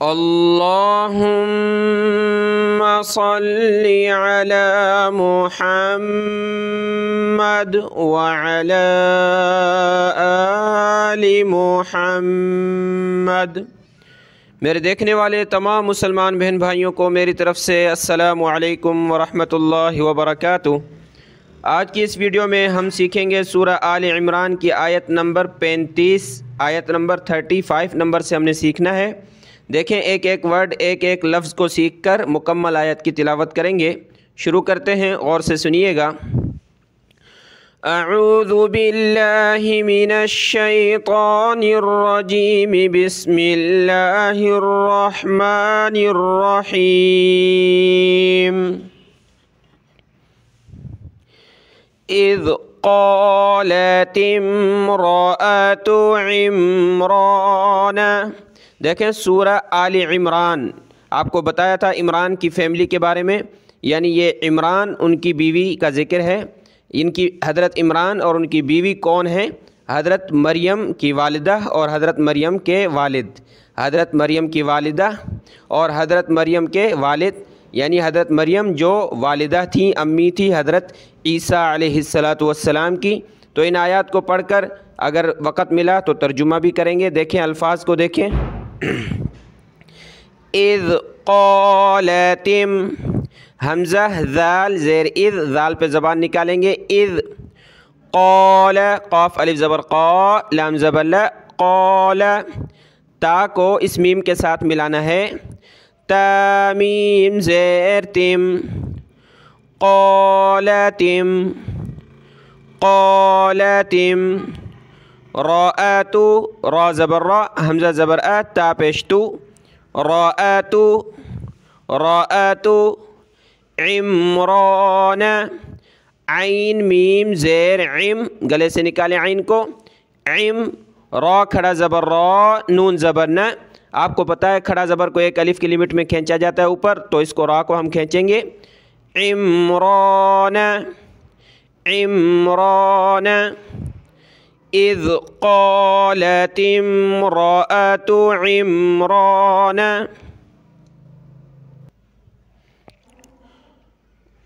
اللهم صل على محمد وعلى آل محمد۔ میرے دیکھنے والے تمام مسلمان بہن بھائیوں کو میری طرف سے السلام علیکم ورحمۃ اللہ وبرکاتہ۔ آج کی اس ویڈیو میں ہم سیکھیں گے سورہ آل عمران کی آیت نمبر 35، آیت نمبر 35 نمبر سے ہم نے سیکھنا ہے۔ دیکھیں ایک ایک ورڈ، ایک ایک لفظ کو سیکھ کر مکمل آیت کی تلاوت کریں گے۔ شروع کرتے ہیں، غور سے سنیے گا۔ اعوذ باللہ من الشیطان الرجیم، بسم اللہ الرحمن الرحیم۔ اذ قالت امرأۃ عمران۔ دیکھیں سورہ آل عمران، آپ کو بتایا تھا عمران کی فیملی کے بارے میں، یعنی یہ عمران ان کی بیوی کا ذکر ہے۔ ان کی حضرت عمران اور ان کی بیوی کون ہیں؟ حضرت مریم کی والدہ اور حضرت مریم کے والد۔ حضرت مریم کی والدہ اور حضرت مریم کے والد، یعنی حضرت مریم جو والدہ تھیں، امی تھی حضرت عیسیٰ علیہ السلام کی۔ تو ان آیات کو پڑھ کر اگر وقت ملا تو ترجمہ بھی کریں گے۔ دیکھیں الفاظ کو دیکھیں۔ اذ قالت، حمزہ ذال زیر اذ، ذال پہ زبان نکالیں گے۔ اذ قال، قاف الف زبر قا، لام زبر لا، قال، تا کو اس میم کے ساتھ ملانا ہے۔ تا میم زیر تم، قالتم، قالتم، رأتو، را زبر را، حمزہ زبر ا، تا پیشتو، رأتو، رأتو، عمران، عین میم زیر عم، گلے سے نکالیں عین کو، عم، را کھڑا زبر را، نون زبر نہ۔ آپ کو پتہ ہے کھڑا زبر کو ایک الف کی لمٹ میں کھینچا جاتا ہے اوپر، تو اس کو را کو ہم کھینچیں گے۔ عمران، عمران، اذ قالت امرأۃ عمران۔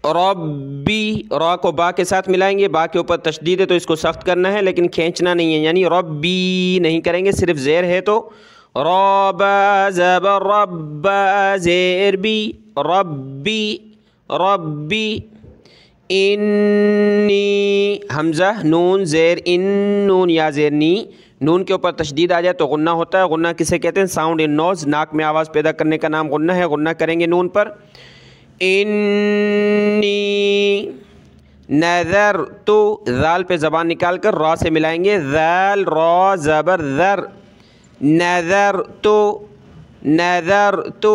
ربی، را کو با کے ساتھ ملائیں گے، با کے اوپر تشدید ہے تو اس کو سخت کرنا ہے لیکن کھینچنا نہیں ہے، یعنی ربی نہیں کریں گے، صرف زیر ہے تو رب زبر رب زیر بی، ربی، ربی، انی، حمزہ نون زیر ان، نون یا زیر نی، نون کے اوپر تشدید آ جائے تو غنہ ہوتا ہے۔ غنہ کسے کہتے ہیں؟ ساؤنڈ ان نوز، ناک میں آواز پیدا کرنے کا نام غنہ ہے۔ غنہ کریں گے نون پر۔ انی نذرت، ذال پہ زبان نکال کر را سے ملائیں گے، ذال را زبر ذر، نذرت، نذرت،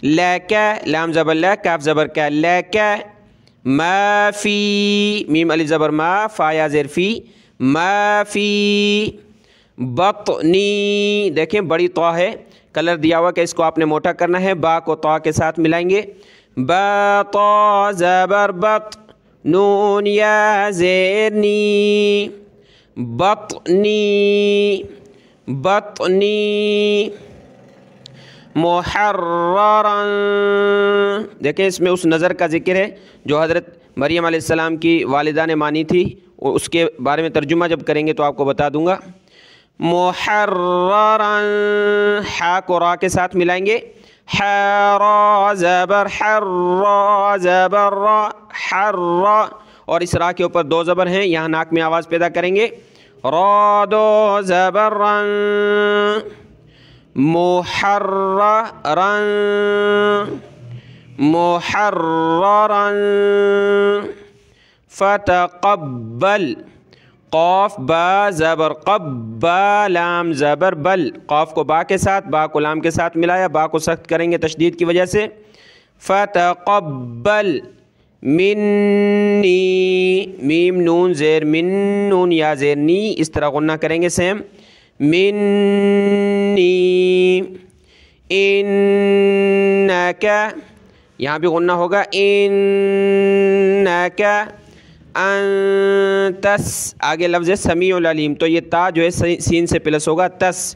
لک، لام زبر لا، کاف زبر کا، لک، ما فی، میم الف زبر ما، فا یا زیر فی، ما فی بطنی۔ دیکھیں بڑی طا ہے، کلر دیا ہوا کہ اس کو آپ نے موٹا کرنا ہے۔ با کو طا کے ساتھ ملائیں گے، با طا زبر بط، نون یا زیر نی، بطنی، بطنی، محررا۔ دیکھیں اس میں اس نظر کا ذکر ہے جو حضرت مریم علیہ السلام کی والدہ نے مانی تھی، اس کے بارے میں ترجمہ جب کریں گے تو آپ کو بتا دوں گا۔ محررا، حا کو را کے ساتھ ملائیں گے، حرا زبر حر، را زبر را، حر، اور اس را کے اوپر دو زبر ہیں، یہاں ناک میں آواز پیدا کریں گے، را دو زبر رن، محررا، محررا، فتقبل، قاف با زبر قب، با لام زبر بل، قاف کو با کے ساتھ، با کو لام کے ساتھ ملایا، با کو سخت کریں گے تشدید کی وجہ سے، فتقبل منی، میم نون زیر من، نون یا زیر نی، اس طرح غنہ کریں گے سیم، منی، انکا، یہاں بھی غنہ ہوگا، انکا انتس، آگے لفظ ہے سمیع العلیم، تو یہ تا جو ہے سین سے پلس ہوگا، تس،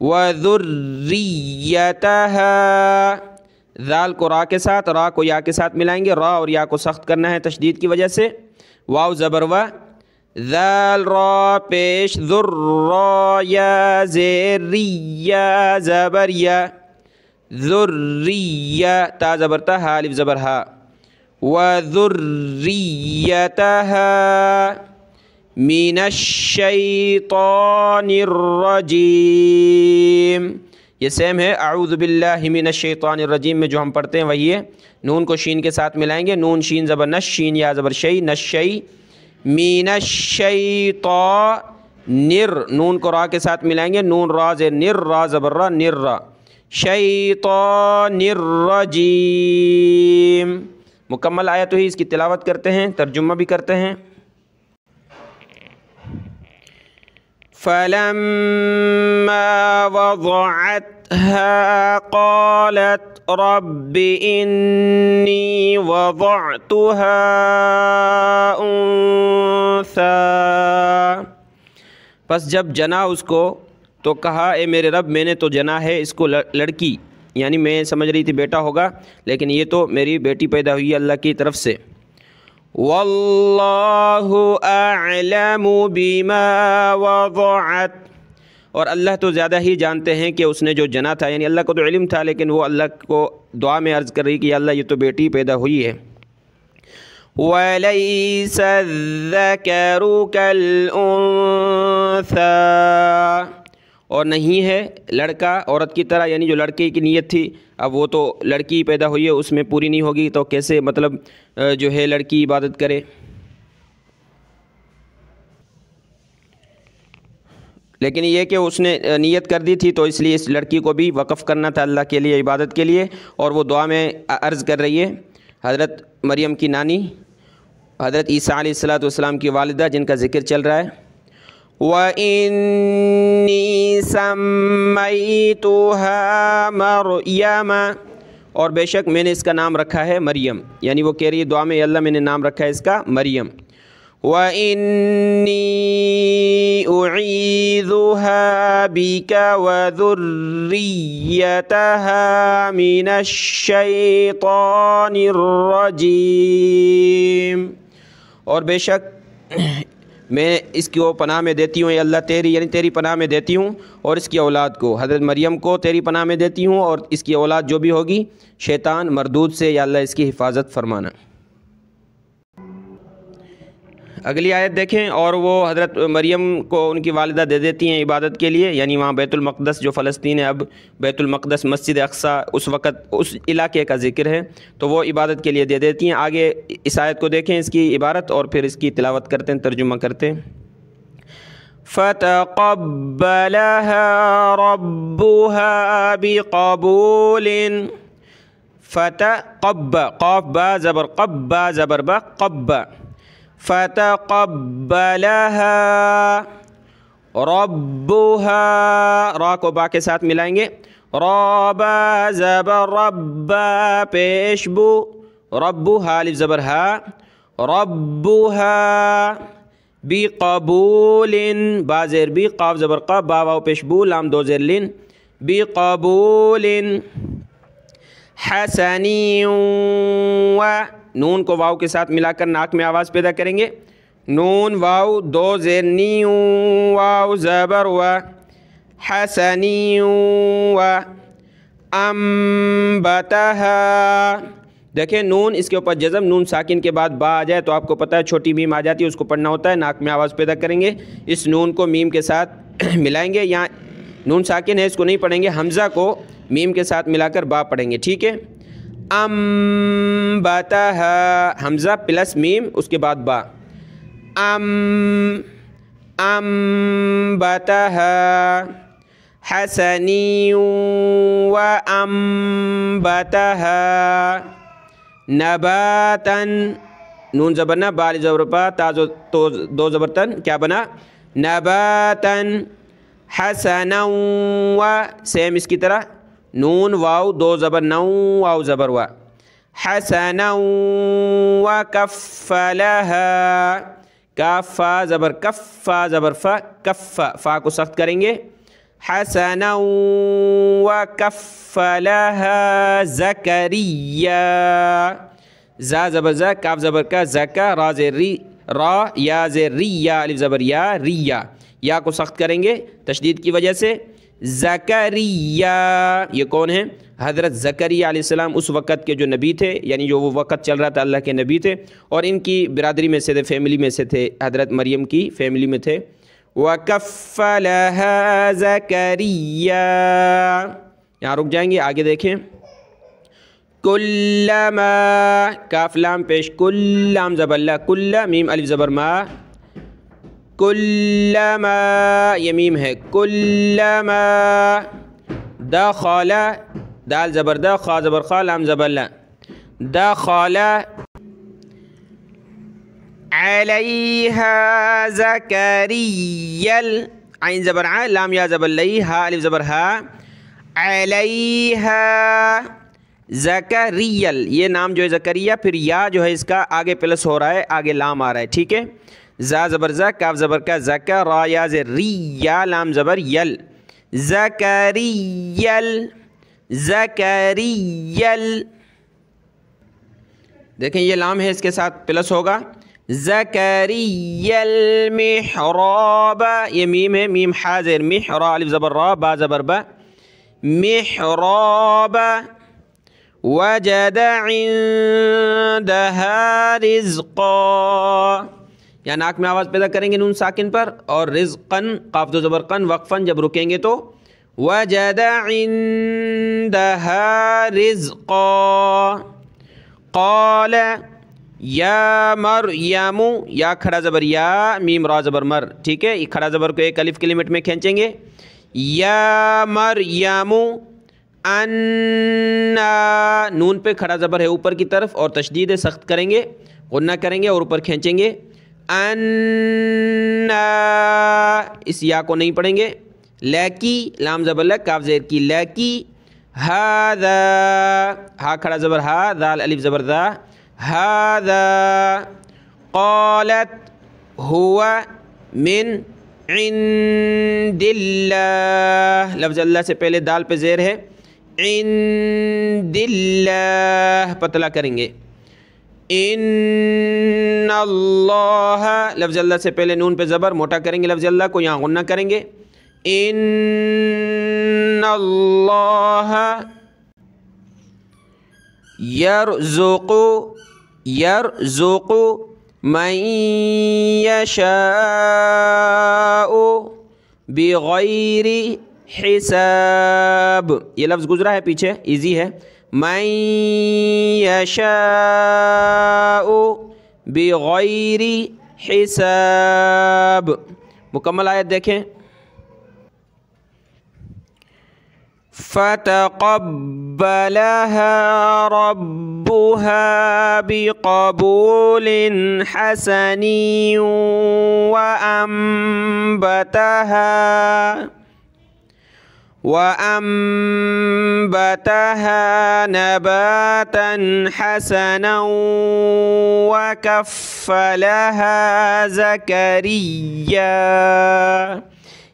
وذریتها، ذال کو را کے ساتھ، را کو یا کے ساتھ ملائیں گے، را اور یا کو سخت کرنا ہے تشدید کی وجہ سے، واو زبر و، ذال را پیش، ذر را یا زیر ریہ زبر یا، ذریہ تا زبر تا، ہا الف زبر ہا، وذریتها من الشیطان الرجیم، یہ سیم ہے اعوذ باللہ من الشیطان الرجیم میں جو ہم پڑھتے ہیں وہی ہے، نون کو شین کے ساتھ ملائیں گے، نون شین زبر نش، شین یا زبر شی، نشی، من الشیطان نر، نون کو را کے ساتھ ملائیں گے، نون را زیر نر، را زبر را، نر را، شیطان الرجیم۔ مکمل آیت ہوئی، اس کی تلاوت کرتے ہیں، ترجمہ بھی کرتے ہیں۔ فَلَمَّا وَضَعَتْهَا قَالَتْ رَبِّ إِنِّي وَضَعْتُهَا أُنثَىٰ، پس جب جنا اس کو تو کہا اے میرے رب میں نے تو جنا ہے اس کو لڑکی، یعنی میں سمجھ رہی تھی بیٹا ہوگا لیکن یہ تو میری بیٹی پیدا ہوئی ہے اللہ کی طرف سے۔ واللہ اعلم بما وضعت، اور اللہ تو زیادہ ہی جانتے ہیں کہ اس نے جو جنا تھا، یعنی اللہ کو تو علم تھا لیکن وہ اللہ کو دعا میں عرض کر رہی کہ یا اللہ یہ تو بیٹی پیدا ہوئی ہے۔ وَلَيْسَ الذَّكَرُ كَالْأُنثَىٰ، اور نہیں ہے لڑکا عورت کی طرح، یعنی جو لڑکے کی نیت تھی اب وہ تو لڑکی پیدا ہوئی ہے اس میں پوری نہیں ہوگی تو کیسے مطلب جو ہے لڑکی عبادت کرے۔ لیکن یہ کہ اس نے نیت کر دی تھی تو اس لیے اس لڑکی کو بھی وقف کرنا تھا اللہ کے لیے، عبادت کے لیے، اور وہ دعا میں عرض کر رہی ہے۔ حضرت مریم کی نانی، حضرت عیسیٰ علیہ السلام کی والدہ جن کا ذکر چل رہا ہے، وَإِنِّي سَمَّيْتُهَا مَرْيَمَ، اور بے شک میں نے اس کا نام رکھا ہے مریم، یعنی وہ کہہ رہی ہے دعا میں اللہ میں نے نام رکھا ہے اس کا مریم۔ وَإِنِّي أُعِيذُهَا بِكَ وَذُرِّيَّتَهَا مِنَ الشَّيْطَانِ الرَّجِيمِ، اور بے شک میں اس کو پناہ میں دیتی ہوں، اے اللہ تیری، یعنی تیری پناہ میں دیتی ہوں، اور اس کی اولاد کو، حضرت مریم کو تیری پناہ میں دیتی ہوں، اور اس کی اولاد جو بھی ہوگی شیطان مردود سے، یا اللہ اس کی حفاظت فرمانا۔ اگلی آیت دیکھیں، اور وہ حضرت مریم کو ان کی والدہ دے دیتی ہیں عبادت کے لیے، یعنی وہاں بیت المقدس جو فلسطین ہے اب بیت المقدس مسجد اقصی اس وقت اس علاقے کا ذکر ہے تو وہ عبادت کے لیے دے دیتی ہیں۔ آگے اس آیت کو دیکھیں، اس کی عبارت اور پھر اس کی تلاوت کرتے ہیں، ترجمہ کرتے ہیں۔ فَتَقَبَّلَهَا رَبُّهَا بِقَبُولٍ، فتقب، قاف با زبر قب، با زبر با، قب، فتقبلها ربها، را کو با کے ساتھ ملائیں گے، را با زبر رب پیش بو، رب الف زبر ہا، ربها بقبول، با زیر بی، قاف زبر قا، با واو پیش بو، لام دو زیر لن، بقبول حسنی، و نون کو واو کے ساتھ ملا کر ناک میں آواز پیدا کریں گے، نون واو دو زیر نی، واو زبر و، حسنی و، انبتہا، دیکھیں نون اس کے اوپر جزم، نون ساکن کے بعد با آ جائے تو آپ کو پتہ ہے چھوٹی میم آ جاتی ہے، اس کو پڑھنا ہوتا ہے، ناک میں آواز پیدا کریں گے، اس نون کو میم کے ساتھ ملائیں گے، یہاں نون ساکن ہے اس کو نہیں پڑھیں گے، حمزہ کو میم کے ساتھ ملا کر با پڑھیں گے، ٹھیک ہے۔ انبتہا، حمزہ پلس میم اس کے بعد با، انبتہا حسنی و انبتہا نباتا، نون زبرنا بال زبر پا، تا تو دو زبرتن کیا بنا، نباتا حسنا، و سیم اس کی طرح نون واو دو زبر نو، واو زبر وا، حسنا و کفلہا، کاف فا زبر کف، فا زبر فا، کف، فا کو سخت کریں گے، حسنا وكفلها زكريا. زا زبر زا، کاف زبر کا، زکا، را زیر ری، را یا زیر ری، یا الف زبر یا، ریا، یا کو سخت کریں گے تشدید کی وجہ سے. زکریا، یہ کون ہیں؟ حضرت زکریا علیہ السلام اس وقت کے جو نبی تھے، یعنی جو وہ وقت چل رہا تھا اللہ کے نبی تھے، اور ان کی برادری میں سے تھے، فیملی میں سے تھے، حضرت مریم کی فیملی میں تھے. وَكَفَّلَهَا زَكَرِيَّا. یہاں رک جائیں گے، آگے دیکھیں. کلما، کاف لام پیش، کل لام زبر لا، کل میم الف زبر ما، کلما یہ میم ہے، کلما دخل، دال زبر دا، خا زبر خا، لام زبر لا، دخل علیہا زکریا، عین زبر ع، لام یا زبر لی، ہا الف زبر ہا، علیہا زکریا. یہ نام جو ہے زکریا، پھر یا جو ہے اس کا آگے پلس ہو رہا ہے، آگے لام آ رہا ہے، ٹھیک ہے. زا زبر زا، کاف زبر کا، زکا، را یا زر ری، یا لام زبر یل، زکریل، زکریل. دیکھیں یہ لام ہے، اس کے ساتھ پلس ہوگا. زکریل محراب، یہ میم ہے، میم حاضر، محرا الف زبر را، با زبر با، محراب. وجد عندها رزقا، یا ناک میں آواز پیدا کریں گے نون ساکن پر، اور رزقن، قاف دو زبر قن، وقفن جب رکیں گے تو وجد عندها رزقا. قال یا مریم، یا کھڑا زبر یا، میم را زبر مر، ٹھیک ہے. یہ کھڑا زبر کو ایک الف کی لمٹ میں کھینچیں گے. یا مریم انا، نون پہ کھڑا زبر ہے اوپر کی طرف اور تشدید سخت کریں گے، غنہ کریں گے اور اوپر کھینچیں گے. انا، اس یا کو نہیں پڑھیں گے. لیکی، لام زبر لک، کاف زیر کی، لیکی. ہاذا، ہا کھڑا زبر ہا، ذال الف زبر ذا، ہاذا. قالت هو من عند اللہ، لفظ اللہ سے پہلے دال پہ زیر ہے، عند اللہ پتلا کریں گے. ان اللہ، لفظ اللہ سے پہلے نون پہ زبر موٹا کریں گے، لفظ اللہ کو یہاں غنہ کریں گے. ان اللہ یرزق، یرزق من یشاء بغیر حساب. یہ لفظ گزرا ہے پیچھے، ایزی ہے. من یشاء بغیر حساب. مکمل آیت دیکھیں. فتقبلها ربها بقبول حسن وأنبتها نباتا حسنا وكفلها زكريا.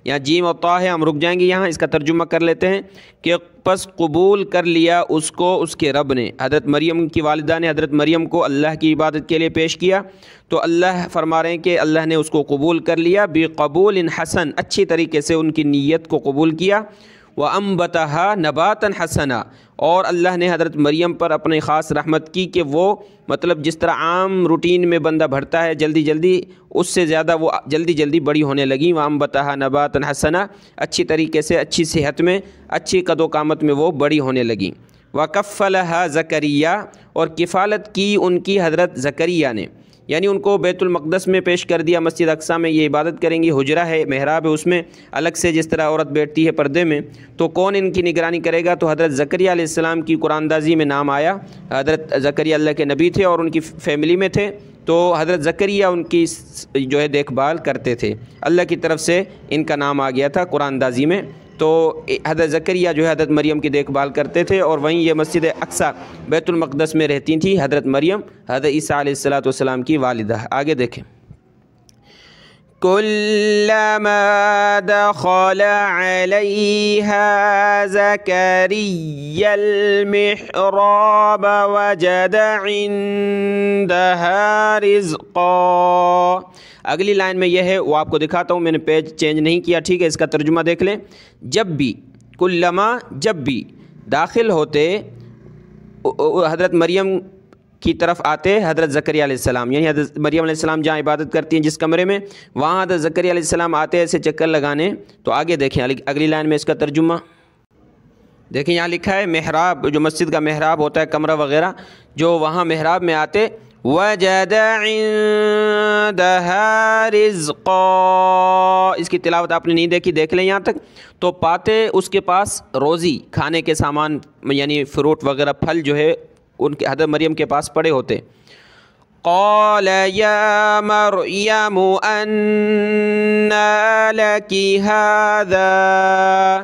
یہاں جیم اور طا ہے، ہم رک جائیں گے یہاں، اس کا ترجمہ کر لیتے ہیں کہ پس قبول کر لیا اس کو اس کے رب نے. حضرت مریم کی والدہ نے حضرت مریم کو اللہ کی عبادت کے لیے پیش کیا، تو اللہ فرما رہے ہیں کہ اللہ نے اس کو قبول کر لیا. بقبول حسن، اچھی طریقے سے ان کی نیت کو قبول کیا. وَأَنبَتَهَا نَبَاتًا حَسَنًا، اور اللہ نے حضرت مریم پر اپنے خاص رحمت کی کہ وہ مطلب جس طرح عام روٹین میں بندہ بڑھتا ہے جلدی جلدی، اس سے زیادہ وہ جلدی جلدی بڑی ہونے لگی. وَأَنبَتَهَا نَبَاتًا حَسَنًا، اچھی طریقے سے، اچھی صحت میں، اچھی قد و قامت میں وہ بڑی ہونے لگی. وَكَفَّلَهَا زَكَرِيَّا، اور کفالت کی ان کی حضرت زکریا نے، یعنی ان کو بیت المقدس میں پیش کر دیا. مسجد اقصیٰ میں یہ عبادت کریں گی، حجرہ ہے، محراب ہے، اس میں الگ سے جس طرح عورت بیٹھتی ہے پردے میں، تو کون ان کی نگرانی کرے گا؟ تو حضرت زکریا علیہ السلام کی قرآن اندازی میں نام آیا. حضرت زکریا اللہ کے نبی تھے اور ان کی فیملی میں تھے، تو حضرت زکریا ان کی جو ہے دیکھ بھال کرتے تھے. اللہ کی طرف سے ان کا نام آ گیا تھا قرآن اندازی میں. تو حضرت زکریا جو ہے حضرت مریم کی دیکھ بھال کرتے تھے، اور وہیں یہ مسجد اقصیٰ بیت المقدس میں رہتی تھی حضرت مریم، حضرت عیسیٰ علیہ السلام کی والدہ. آگے دیکھیں. كلما دخل عليها زكريا المحراب وجد عندها رزقا. اگلی لائن میں یہ ہے، وہ آپ کو دکھاتا ہوں، میں نے پیج چینج نہیں کیا، ٹھیک ہے. اس کا ترجمہ دیکھ لیں. جب بھی، کلما، جب بھی داخل ہوتے حضرت مریم کی طرف آتے حضرت زکریا علیہ السلام، یعنی حضرت مریم علیہ السلام جہاں عبادت کرتی ہیں جس کمرے میں، وہاں حضرت زکریا علیہ السلام آتے ایسے چکر لگانے. تو آگے دیکھیں اگلی لائن میں اس کا ترجمہ دیکھیں. یہاں لکھا ہے محراب، جو مسجد کا محراب ہوتا ہے کمرہ وغیرہ، جو وہاں محراب میں آتے. وَجَدَ عِندَهَا رِزْقًا، اس کی تلاوت آپ نے نہیں دیکھی، دیکھ لیں یہاں تک. تو پاتے اس کے پاس روزی، کھانے کے سامان، یعنی فروٹ وغیرہ، پھل جو ہے ان کے حضرت مریم کے پاس پڑے ہوتے. قال یا مریم انا لکی ھذا،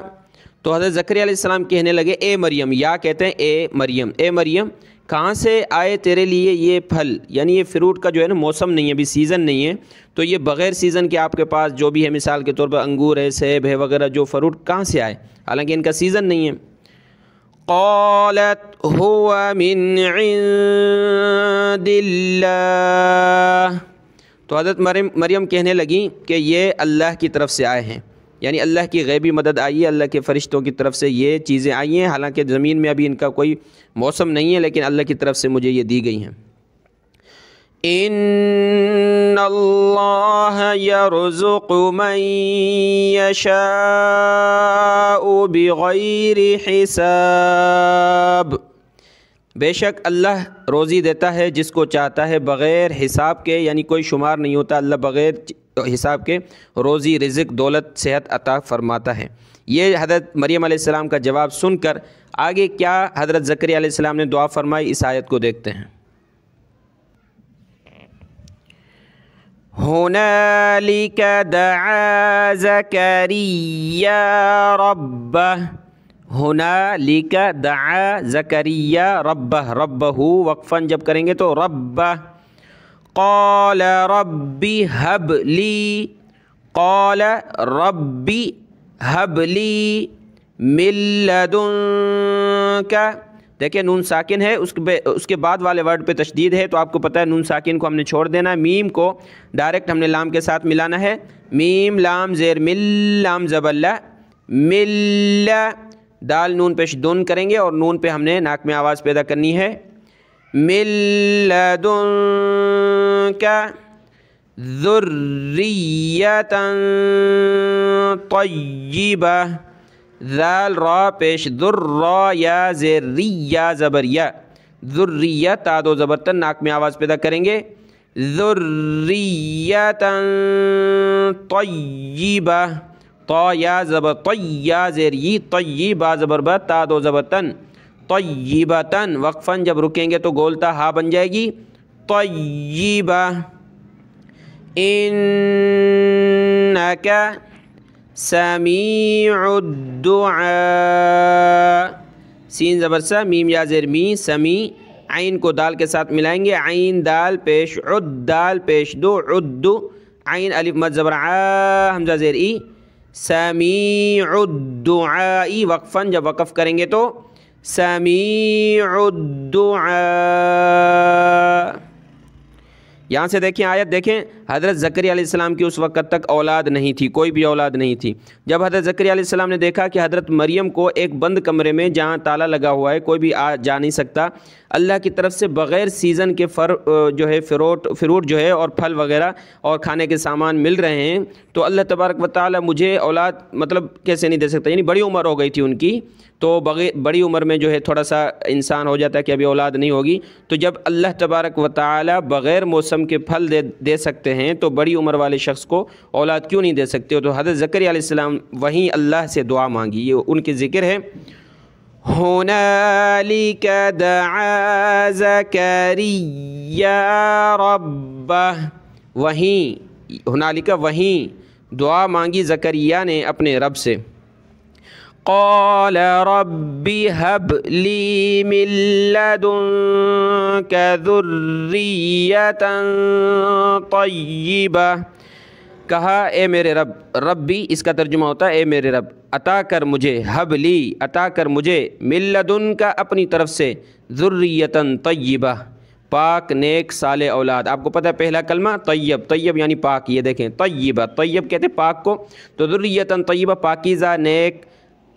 تو حضرت زکریا علیہ السلام کہنے لگے اے مریم، یا کہتے ہیں اے مریم، اے مریم کہاں سے آئے تیرے لیے یہ پھل، یعنی یہ فروٹ کا جو ہے نا موسم نہیں ہے، ابھی سیزن نہیں ہے، تو یہ بغیر سیزن کے آپ کے پاس جو بھی ہے، مثال کے طور پر انگور ہے، سیب ہے وغیرہ، جو فروٹ کہاں سے آئے، حالانکہ ان کا سیزن نہیں ہے. قالت هو من عند اللہ، تو حضرت مریم کہنے لگیں کہ یہ اللہ کی طرف سے آئے ہیں، یعنی اللہ کی غیبی مدد آئی ہے، اللہ کے فرشتوں کی طرف سے یہ چیزیں آئی ہیں، حالانکہ زمین میں ابھی ان کا کوئی موسم نہیں ہے، لیکن اللہ کی طرف سے مجھے یہ دی گئی ہیں. ان اللہ یرزق من یشاء بغیر حساب، بے شک اللہ روزی دیتا ہے جس کو چاہتا ہے بغیر حساب کے، یعنی کوئی شمار نہیں ہوتا، اللہ بغیر حساب کے روزی، رزق، دولت، صحت عطا فرماتا ہے. یہ حضرت مریم علیہ السلام کا جواب سن کر آگے کیا حضرت زکریا علیہ السلام نے دعا فرمائی، اس آیت کو دیکھتے ہیں. هنالك دعا زكريا ربه، هنالك دعا زكريا ربه، ربه وقفاً جب کریں گے تو ربه. قال ربی هب لي، قال ربی هب لي من لدنك، دیکھیں نون ساکن ہے، اس کے بعد والے ورڈ پہ تشدید ہے، تو آپ کو پتہ ہے نون ساکن کو ہم نے چھوڑ دینا ہے، میم کو ڈائریکٹ ہم نے لام کے ساتھ ملانا ہے. میم لام زیر مل، لام زبر لا، مل، دال نون پیش دون کریں گے اور نون پہ ہم نے ناک میں آواز پیدا کرنی ہے. من لدنک ذریۃ طیبہ، ذال را پیش در را، یا زیر ری، یا زبر یا، ذریہ تا دو زبرتن ناک میں آواز پیدا کریں گے. ذریۃ طیبہ، طا یا زبر طی، یا زیر ی، طیبہ زبر با، تا دو زبرتن، طیبتن وقفاً جب رکیں گے تو گولتا ہا بن جائے گی، طیبہ. انک سمیع الدعاء، سین زبر سا، میم یا زیر می، سمیع، عین کو دال کے ساتھ ملائیں گے، عین دال پیش عد، دال پیش دو، عد، عین الف مد زبر عا، حمزہ زیر ای، سمیع الدعاء وقفاً جب وقف کریں گے تو سمیع الدعاء. یہاں سے دیکھیں آیت دیکھیں، حضرت زکریا علیہ السلام کی اس وقت تک اولاد نہیں تھی، کوئی بھی اولاد نہیں تھی. جب حضرت زکریا علیہ السلام نے دیکھا کہ حضرت مریم کو ایک بند کمرے میں جہاں تالا لگا ہوا ہے، کوئی بھی جا نہیں سکتا، اللہ کی طرف سے بغیر سیزن کے جو ہے فروٹ جو ہے اور پھل وغیرہ اور کھانے کے سامان مل رہے ہیں، تو اللہ تبارک و تعالی مجھے اولاد مطلب کیسے نہیں دے سکتا، یعنی بڑی عمر ہو گئی تھی ان کی، تو بڑی عمر میں جو ہے تھوڑا سا انسان ہو جاتا ہے کہ ابھی اولاد نہیں ہوگی. تو جب اللہ تبارک و تعالی بغیر موسم کے پھل دے سکتے ہیں تو بڑی عمر والے شخص کو اولاد کیوں نہیں دے سکتے؟ تو حضرت زکریا علیہ السلام وہیں اللہ سے دعا مانگی، یہ ان کی ذکر ہے. ہنالک دعا زکریا ربہ، وہیں ہنالک وہیں دعا مانگی زکریا نے اپنے رب سے. قال رب هب لي من لدنك ذرية طيبة، کہا اے میرے رب، رب بھی اس کا ترجمہ ہوتا ہے اے میرے رب، عطا کر مجھے، حب لی عطا کر مجھے، من لدن کا اپنی طرف سے، ذریۃً طیبہ پاک نیک صالح اولاد۔ آپ کو پتہ ہے پہلا کلمہ طیب، طیب یعنی پاک، یہ دیکھیں طیبہ، طیب کہتے ہیں پاک کو، تو ذریۃً طیبہ پاکیزہ نیک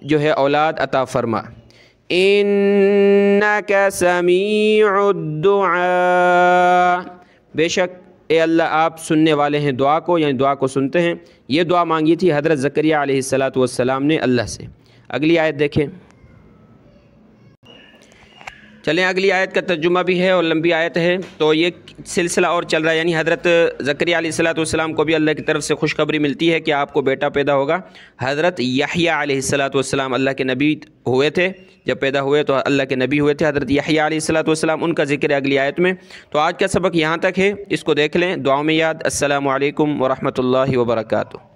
جو ہے اولاد عطا فرما۔ انک سمیع الدعاء، بے شک اے اللہ آپ سننے والے ہیں دعا کو، یعنی دعا کو سنتے ہیں۔ یہ دعا مانگی تھی حضرت زکریا علیہ السلام نے اللہ سے۔ اگلی آیت دیکھیں، چلیں اگلی آیت کا ترجمہ بھی ہے اور لمبی آیت ہے، تو یہ سلسلہ اور چل رہا ہے، یعنی حضرت زکریا علیہ السلام کو بھی اللہ کی طرف سے خوشخبری ملتی ہے کہ آپ کو بیٹا پیدا ہوگا۔ حضرت یحییٰ علیہ السلام اللہ کے نبی ہوئے تھے، جب پیدا ہوئے تو اللہ کے نبی ہوئے تھے حضرت یحییٰ علیہ السلام، ان کا ذکر ہے اگلی آیت میں۔ تو آج کا سبق یہاں تک ہے، اس کو دیکھ لیں، دعاؤں میں یاد۔ السلام علیکم ورحمۃ اللہ وبرکاتہ۔